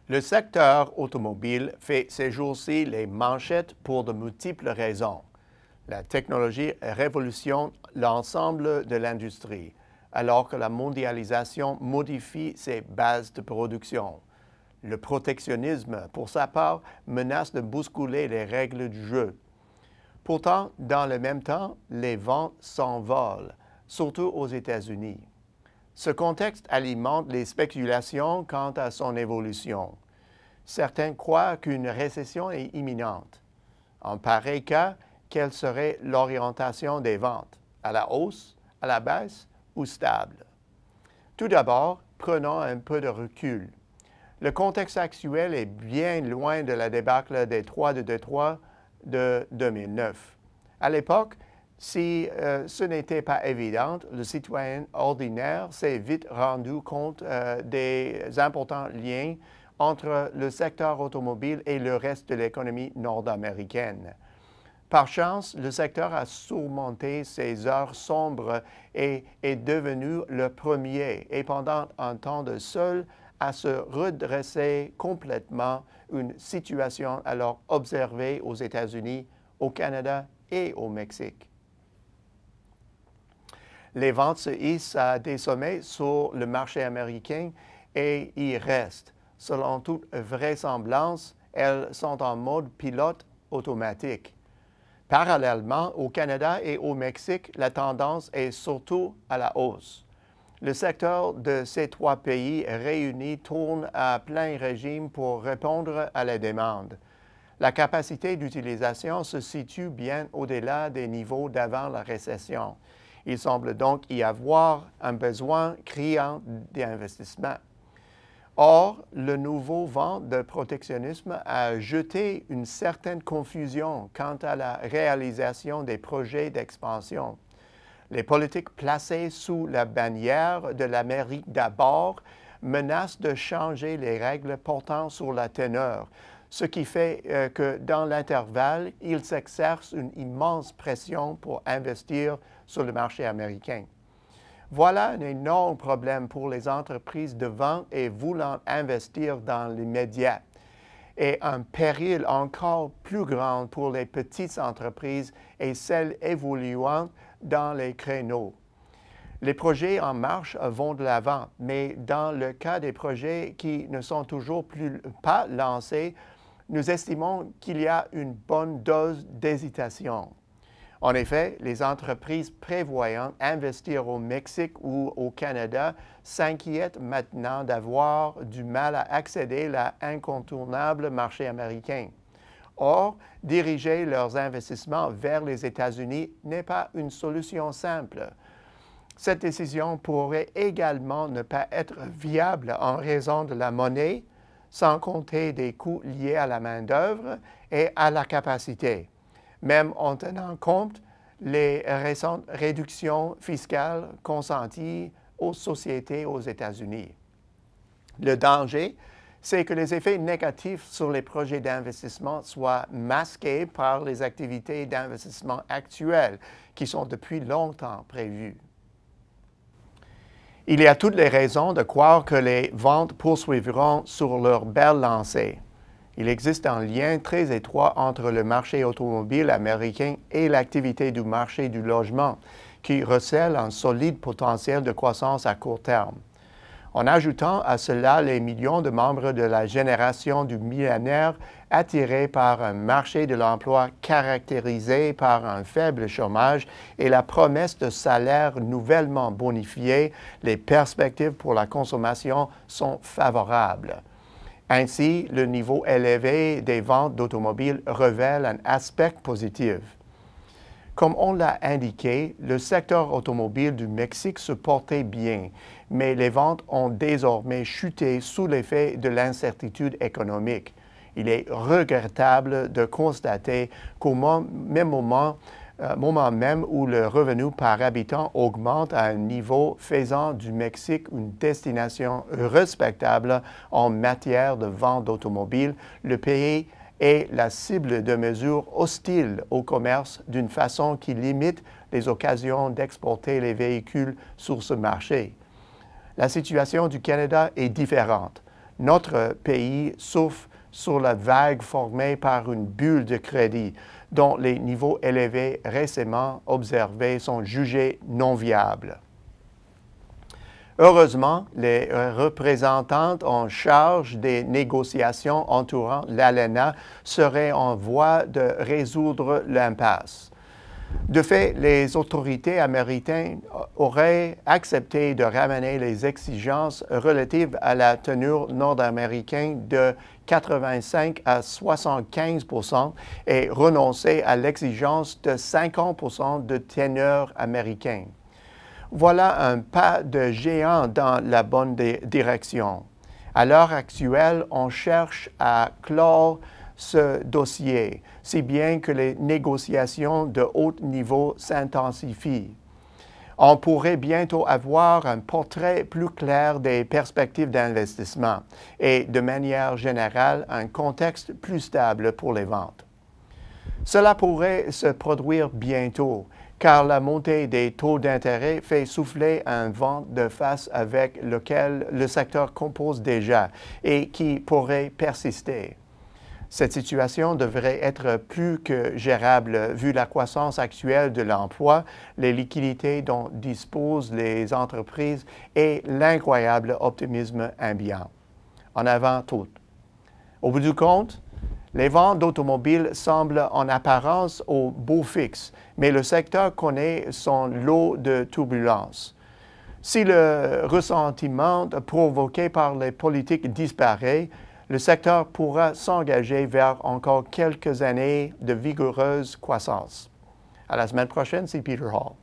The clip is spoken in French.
Le secteur automobile fait ces jours-ci les manchettes pour de multiples raisons. La technologie révolutionne l'ensemble de l'industrie, alors que la mondialisation modifie ses bases de production. Le protectionnisme, pour sa part, menace de bousculer les règles du jeu. Pourtant, dans le même temps, les ventes s'envolent, surtout aux États-Unis. Ce contexte alimente les spéculations quant à son évolution. Certains croient qu'une récession est imminente. En pareil cas, quelle serait l'orientation des ventes? À la hausse, à la baisse ou stable? Tout d'abord, prenons un peu de recul. Le contexte actuel est bien loin de la débâcle des 3 de Détroit de 2009. À l'époque, si ce n'était pas évident, le citoyen ordinaire s'est vite rendu compte des importants liens entre le secteur automobile et le reste de l'économie nord-américaine. Par chance, le secteur a surmonté ces heures sombres et est devenu le premier, et pendant un temps de seul, à se redresser complètement, une situation alors observée aux États-Unis, au Canada et au Mexique. Les ventes se hissent à des sommets sur le marché américain et y restent. Selon toute vraisemblance, elles sont en mode pilote automatique. Parallèlement, au Canada et au Mexique, la tendance est surtout à la hausse. Le secteur de ces 3 pays réunis tourne à plein régime pour répondre à la demande. La capacité d'utilisation se situe bien au-delà des niveaux d'avant la récession. Il semble donc y avoir un besoin criant d'investissement. Or, le nouveau vent de protectionnisme a jeté une certaine confusion quant à la réalisation des projets d'expansion. Les politiques placées sous la bannière de l'Amérique d'abord menacent de changer les règles portant sur la teneur, ce qui fait que dans l'intervalle, il s'exerce une immense pression pour investir sur le marché américain. Voilà un énorme problème pour les entreprises devant et voulant investir dans l'immédiat et un péril encore plus grand pour les petites entreprises et celles évoluant dans les créneaux. Les projets en marche vont de l'avant, mais dans le cas des projets qui ne sont toujours pas lancés, nous estimons qu'il y a une bonne dose d'hésitation. En effet, les entreprises prévoyant investir au Mexique ou au Canada s'inquiètent maintenant d'avoir du mal à accéder à l'incontournable marché américain. Or, diriger leurs investissements vers les États-Unis n'est pas une solution simple. Cette décision pourrait également ne pas être viable en raison de la monnaie, sans compter des coûts liés à la main-d'œuvre et à la capacité, même en tenant compte les récentes réductions fiscales consenties aux sociétés aux États-Unis. Le danger, c'est que les effets négatifs sur les projets d'investissement soient masqués par les activités d'investissement actuelles qui sont depuis longtemps prévues. Il y a toutes les raisons de croire que les ventes poursuivront sur leur belle lancée. Il existe un lien très étroit entre le marché automobile américain et l'activité du marché du logement, qui recèle un solide potentiel de croissance à court terme. En ajoutant à cela les millions de membres de la génération du millénaire attirés par un marché de l'emploi caractérisé par un faible chômage et la promesse de salaires nouvellement bonifiés, les perspectives pour la consommation sont favorables. Ainsi, le niveau élevé des ventes d'automobiles révèle un aspect positif. Comme on l'a indiqué, le secteur automobile du Mexique se portait bien, mais les ventes ont désormais chuté sous l'effet de l'incertitude économique. Il est regrettable de constater qu'au même moment même où le revenu par habitant augmente à un niveau faisant du Mexique une destination respectable en matière de vente d'automobiles, le pays est la cible de mesures hostiles au commerce d'une façon qui limite les occasions d'exporter les véhicules sur ce marché. La situation du Canada est différente. notre pays souffre sur la vague formée par une bulle de crédit dont les niveaux élevés récemment observés sont jugés non viables. Heureusement, les représentants en charge des négociations entourant l'ALENA seraient en voie de résoudre l'impasse. De fait, les autorités américaines auraient accepté de ramener les exigences relatives à la tenure nord-américaine de 85 à 75 % et renoncer à l'exigence de 50 % de teneur américaine. Voilà un pas de géant dans la bonne direction. À l'heure actuelle, on cherche à clore ce dossier, si bien que les négociations de haut niveau s'intensifient. On pourrait bientôt avoir un portrait plus clair des perspectives d'investissement et, de manière générale, un contexte plus stable pour les ventes. Cela pourrait se produire bientôt, car la montée des taux d'intérêt fait souffler un vent de face avec lequel le secteur compose déjà et qui pourrait persister. Cette situation devrait être plus que gérable vu la croissance actuelle de l'emploi, les liquidités dont disposent les entreprises et l'incroyable optimisme ambiant. En avant tout. Au bout du compte, les ventes d'automobiles semblent en apparence au beau fixe, mais le secteur connaît son lot de turbulences. Si le ressentiment provoqué par les politiques disparaît, le secteur pourra s'engager vers encore quelques années de vigoureuse croissance. À la semaine prochaine, c'est Peter Hall.